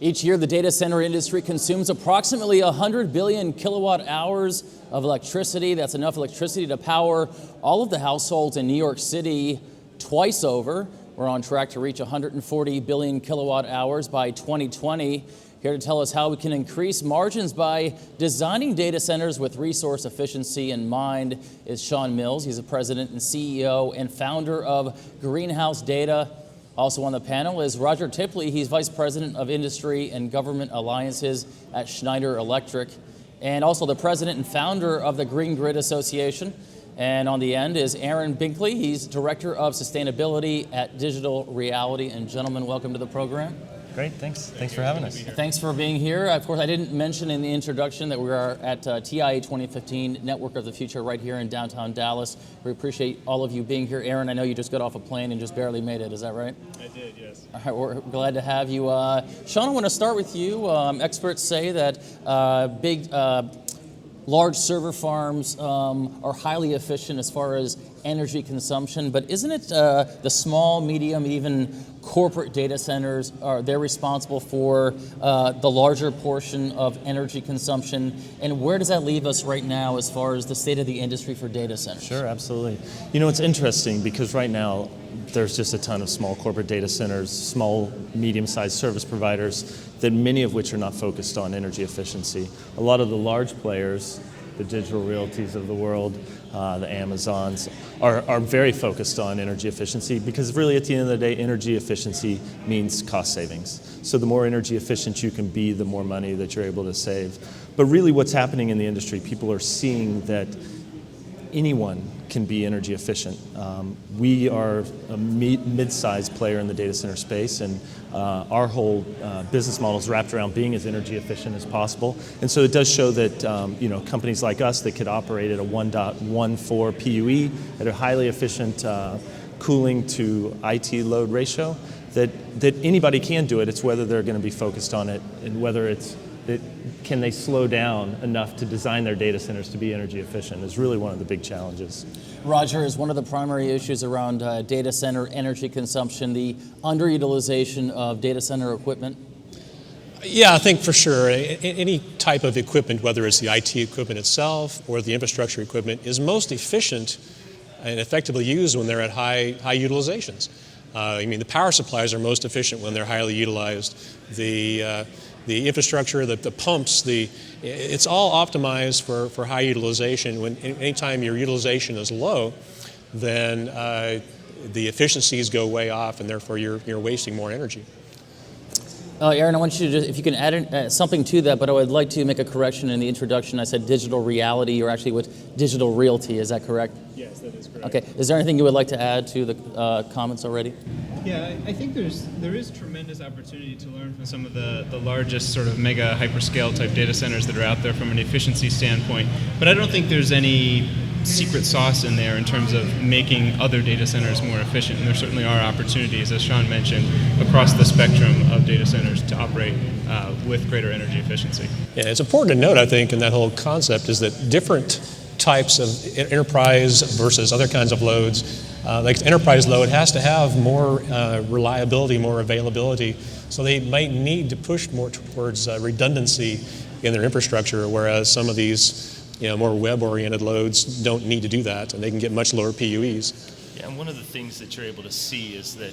Each year, the data center industry consumes approximately 100 billion kilowatt hours of electricity. That's enough electricity to power all of the households in New York City twice over. We're on track to reach 140 billion kilowatt hours by 2020. Here to tell us how we can increase margins by designing data centers with resource efficiency in mind is Sean Mills. He's the president and CEO and founder of Greenhouse Data. Also on the panel is Roger Tipley. He's vice president of industry and government alliances at Schneider Electric, and also the president and founder of the Green Grid Association. And on the end is Aaron Binkley. He's director of sustainability at Digital Reality. And gentlemen, welcome to the program. Great, thanks. Thanks for having us. Thanks for being here. Of course, I didn't mention in the introduction that we are at TIA 2015 Network of the Future right here in downtown Dallas. We appreciate all of you being here. Aaron, I know you just got off a plane and just barely made it. Is that right? I did, yes. All right, we're glad to have you. Sean, I want to start with you. Experts say that large server farms are highly efficient as far as energy consumption, but isn't it the small, medium, even corporate data centers they're responsible for the larger portion of energy consumption? And where does that leave us right now as far as the state of the industry for data centers? Sure, absolutely. You know, it's interesting because right now there's just a ton of small corporate data centers, small, medium-sized service providers, that many of which are not focused on energy efficiency. A lot of the large players, the Digital Realties of the world, the Amazons, are very focused on energy efficiency because really at the end of the day, energy efficiency means cost savings. So the more energy efficient you can be, the more money that you're able to save. But really what's happening in the industry, people are seeing that anyone can be energy efficient. We are a mid-sized player in the data center space, and our whole business model is wrapped around being as energy efficient as possible. And so it does show that companies like us that could operate at a 1.14 PUE at a highly efficient cooling to IT load ratio, that anybody can do it. It's whether they're going to be focused on it and whether can they slow down enough to design their data centers to be energy efficient is really one of the big challenges. Roger, is one of the primary issues around data center energy consumption the underutilization of data center equipment? Yeah, I think for sure. Any type of equipment, whether it's the IT equipment itself or the infrastructure equipment, is most efficient and effectively used when they're at high utilizations. The power supplies are most efficient when they're highly utilized. The infrastructure, the pumps, it's all optimized for high utilization. Anytime your utilization is low, then the efficiencies go way off, and therefore you're wasting more energy. Aaron, I want you to, if you can add something to that, but I would like to make a correction in the introduction. I said digital reality. You're actually with Digital Realty. Is that correct? Yes, that is correct. Okay. Is there anything you would like to add to the comments already? Yeah, I think there is tremendous opportunity to learn from some of the largest sort of mega hyperscale type data centers that are out there from an efficiency standpoint. But I don't think there's any secret sauce in there in terms of making other data centers more efficient. And there certainly are opportunities, as Sean mentioned, across the spectrum of data centers to operate with greater energy efficiency. Yeah, it's important to note, I think, in that whole concept is that different types of enterprise versus other kinds of loads, like enterprise load has to have more reliability, more availability, so they might need to push more towards redundancy in their infrastructure, whereas some of these more web-oriented loads don't need to do that, and they can get much lower PUEs. Yeah, and one of the things that you're able to see is that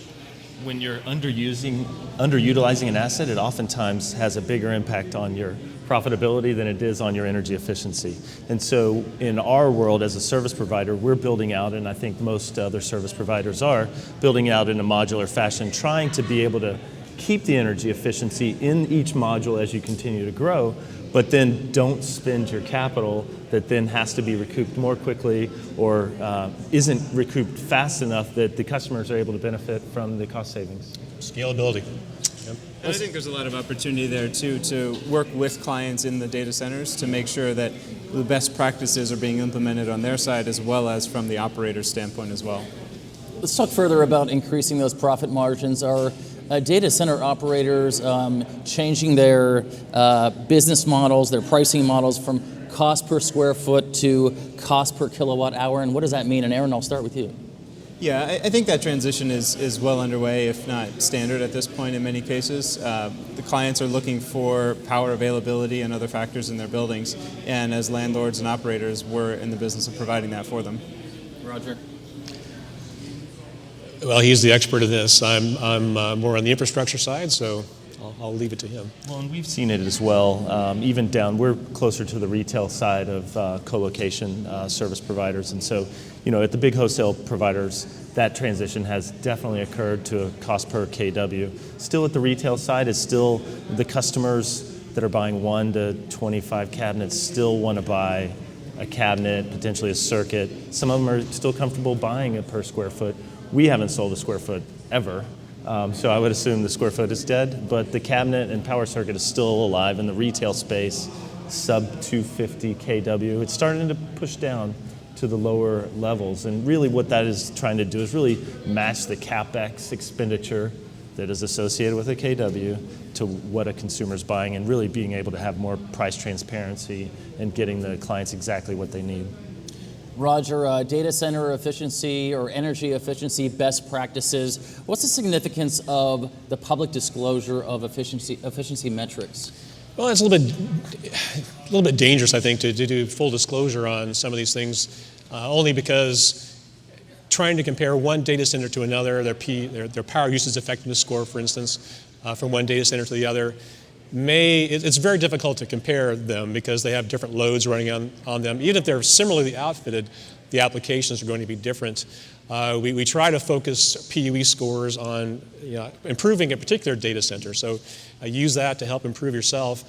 when you're underutilizing an asset, it oftentimes has a bigger impact on your profitability than it is on your energy efficiency. And so in our world as a service provider, we're building out, and I think most other service providers are, building out in a modular fashion, trying to be able to keep the energy efficiency in each module as you continue to grow, but then don't spend your capital that then has to be recouped more quickly or isn't recouped fast enough that the customers are able to benefit from the cost savings. Scalability. Yep. And I think there's a lot of opportunity there too to work with clients in the data centers to make sure that the best practices are being implemented on their side as well as from the operator's standpoint as well. Let's talk further about increasing those profit margins. Are data center operators changing their business models, their pricing models from cost per square foot to cost per kilowatt hour? And what does that mean? And Aaron, I'll start with you. Yeah, I think that transition is well underway, if not standard at this point in many cases. The clients are looking for power availability and other factors in their buildings, and as landlords and operators, we're in the business of providing that for them. Roger? Well, he's the expert in this. I'm more on the infrastructure side, so I'll leave it to him. Well, and we've seen it as well, even down, we're closer to the retail side of co-location service providers. And so, at the big wholesale providers, that transition has definitely occurred to a cost per kW. Still at the retail side, it's still the customers that are buying 1 to 25 cabinets still want to buy a cabinet, potentially a circuit. Some of them are still comfortable buying it per square foot. We haven't sold a square foot ever. So I would assume the square foot is dead, but the cabinet and power circuit is still alive in the retail space, sub 250 kW. It's starting to push down to the lower levels, and really what that is trying to do is really match the CapEx expenditure that is associated with a kW to what a consumer is buying, and really being able to have more price transparency and getting the clients exactly what they need. Roger, data center efficiency or energy efficiency best practices. What's the significance of the public disclosure of efficiency metrics? Well, it's a little bit dangerous, I think, to do full disclosure on some of these things, only because trying to compare one data center to another, their power usage effectiveness score, for instance, from one data center to the other, it's very difficult to compare them because they have different loads running on them. Even if they're similarly outfitted, the applications are going to be different. We try to focus PUE scores on improving a particular data center, so use that to help improve yourself.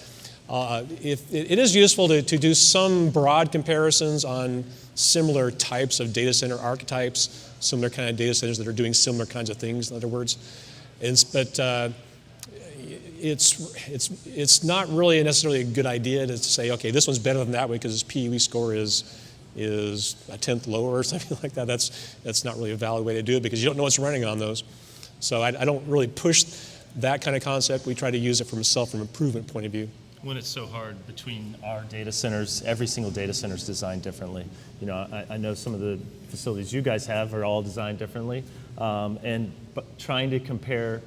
It is useful to do some broad comparisons on similar types of data center archetypes, similar kind of data centers that are doing similar kinds of things, in other words. But it's not really necessarily a good idea to say, okay, this one's better than that one because its PUE score is a tenth lower or something like that. That's not really a valid way to do it because you don't know what's running on those. So I don't really push that kind of concept. We try to use it from a self-improvement point of view. When it's so hard between our data centers, every single data center is designed differently. I know some of the facilities you guys have are all designed differently, but trying to compare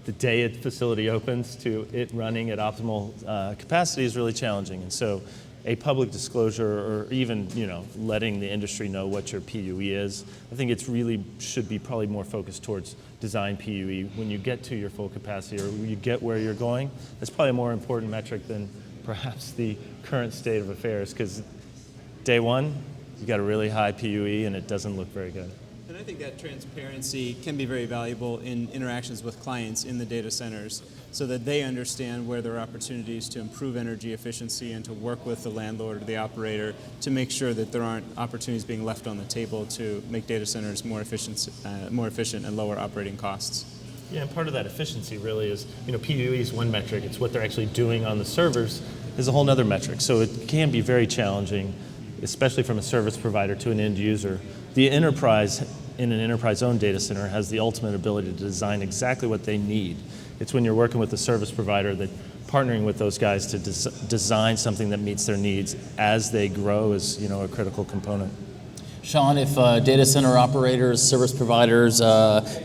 the day a facility opens to it running at optimal capacity is really challenging. And so a public disclosure or even letting the industry know what your PUE is, I think it's really should be probably more focused towards design PUE. When you get to your full capacity or when you get where you're going, that's probably a more important metric than perhaps the current state of affairs, because day one, you got a really high PUE and it doesn't look very good. And I think that transparency can be very valuable in interactions with clients in the data centers so that they understand where there are opportunities to improve energy efficiency and to work with the landlord or the operator to make sure that there aren't opportunities being left on the table to make data centers more efficient and lower operating costs. Yeah, and part of that efficiency really is, PUE is one metric. It's what they're actually doing on the servers is a whole other metric. So it can be very challenging, especially from a service provider to an end user. The enterprise in an enterprise-owned data center has the ultimate ability to design exactly what they need. It's when you're working with a service provider that partnering with those guys to design something that meets their needs as they grow is a critical component. Sean, if data center operators, service providers,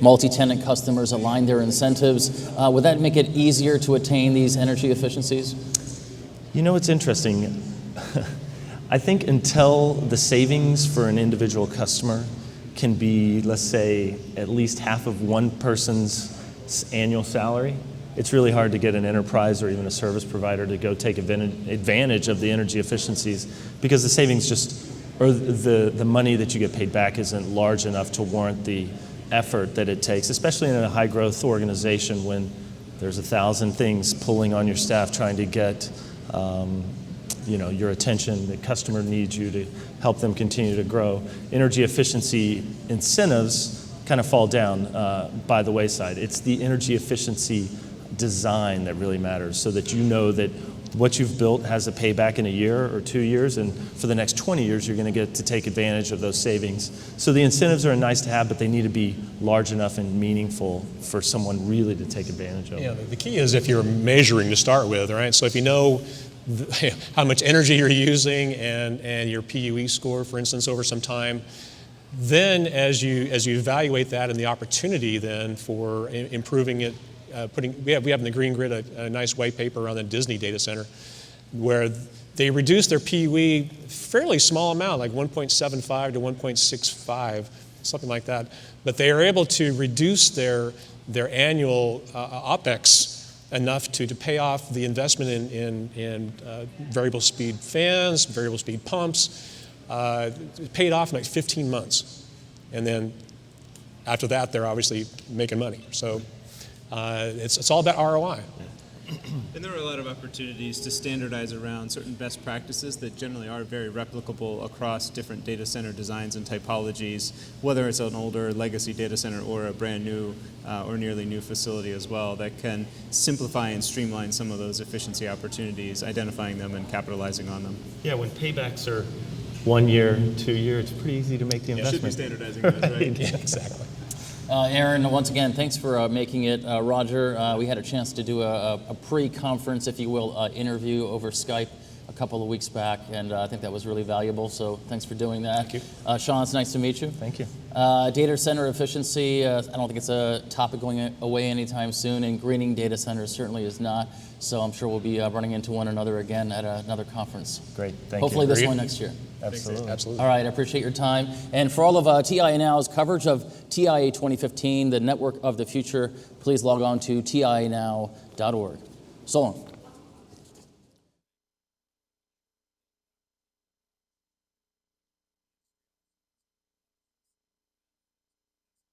multi-tenant customers align their incentives, would that make it easier to attain these energy efficiencies? It's interesting. I think until the savings for an individual customer can be, let's say, at least half of one person's annual salary, it's really hard to get an enterprise or even a service provider to go take advantage of the energy efficiencies because the savings or the money that you get paid back isn't large enough to warrant the effort that it takes, especially in a high growth organization when there's 1,000 things pulling on your staff trying to get your attention. The customer needs you to help them continue to grow. Energy efficiency incentives kind of fall down by the wayside. It's the energy efficiency design that really matters so that you know that what you've built has a payback in a year or 2 years, and for the next 20 years you're going to get to take advantage of those savings. So the incentives are nice to have, but they need to be large enough and meaningful for someone really to take advantage of. Yeah, the key is if you're measuring to start with, right? So if you know how much energy you're using and your PUE score, for instance, over some time, Then, as you evaluate that and the opportunity then for improving it, we have in the Green Grid a nice white paper on the Disney data center, where they reduced their PUE fairly small amount, like 1.75 to 1.65, something like that. But they are able to reduce their annual OPEX enough to pay off the investment in variable speed fans, variable speed pumps. Paid off in like 15 months. And then after that, they're obviously making money. So it's all about ROI. And there are a lot of opportunities to standardize around certain best practices that generally are very replicable across different data center designs and typologies, whether it's an older legacy data center or a brand new or nearly new facility as well, that can simplify and streamline some of those efficiency opportunities, identifying them and capitalizing on them. Yeah, when paybacks are 1 year, 2 years, it's pretty easy to make the investment. Should be standardizing those, right? Yeah, exactly. Aaron, once again, thanks for making it. Roger, we had a chance to do a pre-conference, if you will, interview over Skype a couple of weeks back, and I think that was really valuable, so thanks for doing that. Thank you. Sean, it's nice to meet you. Thank you. Data center efficiency, I don't think it's a topic going away anytime soon, and greening data centers certainly is not, so I'm sure we'll be running into one another again at another conference. Great, thank Hopefully you. this one next year. Absolutely. Absolutely. All right, I appreciate your time. And for all of TIA Now's coverage of TIA 2015, the network of the future, please log on to tianow.org. So long.